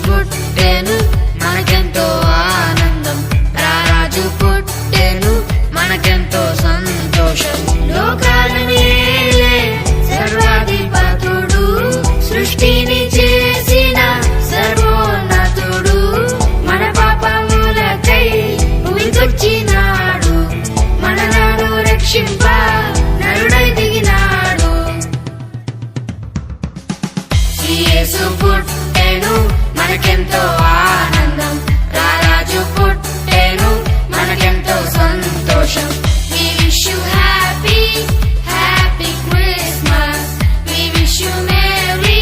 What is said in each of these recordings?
పుట్టెను మనకెంతో ఆనందం, రారాజు పుట్టెను మనకెంతో సంతోషం. లోకాలను ఏలే సర్వాధిపతుడు, సృష్టిని చేసిన సర్వోన్నతుడు, మన పాపములకై భూమికొచ్చినాడు, మనలను రక్షింప నరుడై దిగినాడు. యేసు పుట్టెను మనకెంతో ఆనందం, రారాజు పుట్టెను మనకెంతో సంతోషం. We wish you happy, happy Christmas. We wish you merry,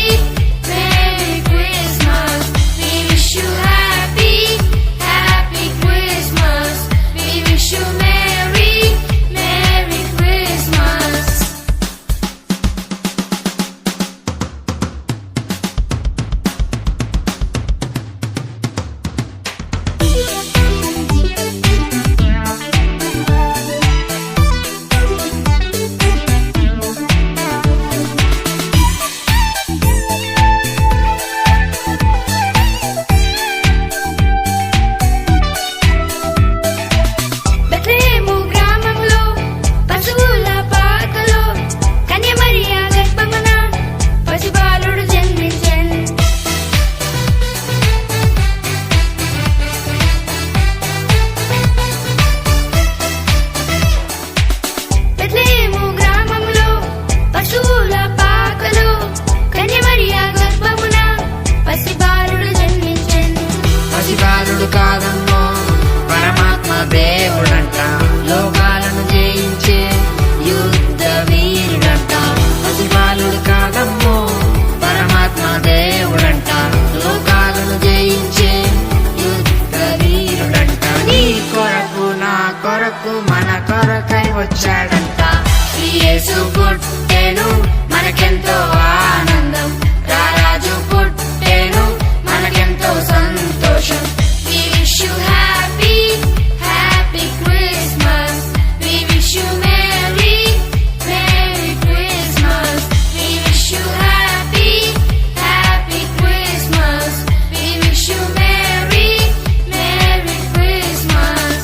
merry Christmas. We wish you happy, happy Christmas. We wish you merry, merry Christmas. పసిబాలుడు కాదమ్మో పరమాత్మ దేవుడంట, లోకాలను జయించే యుద్ధ వీరుడంట. పసిబాలుడు కాదమ్మో పరమాత్మ దేవుడంట, లోకాలను జయించే యుద్ధ వీరుడంట. నీ కొరకు నా కొరకు మన కొరకై వచ్చాడంట. యేసు పుట్టెను మనకెంతో ఆనందం, రారాజు పుట్టెను మనకెంతో సంతోషం. We wish you happy, happy Christmas. We wish you merry, merry Christmas. We wish you happy, happy Christmas. We wish you merry, merry Christmas.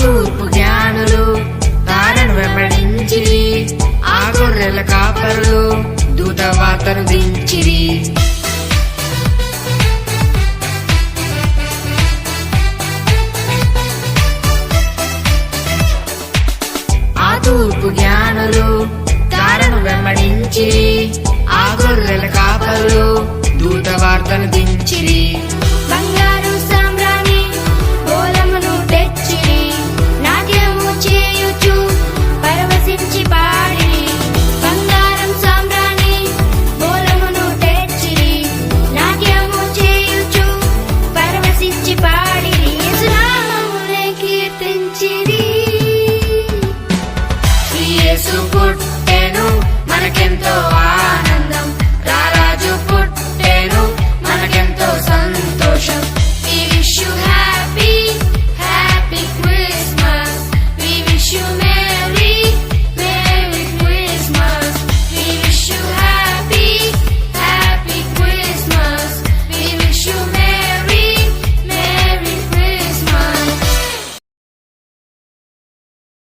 తూర్పు జ్ఞానులు తారను వెంబడించిరి, ఆ గొర్రెల కాపరులు దూతవార్తను దించిరి.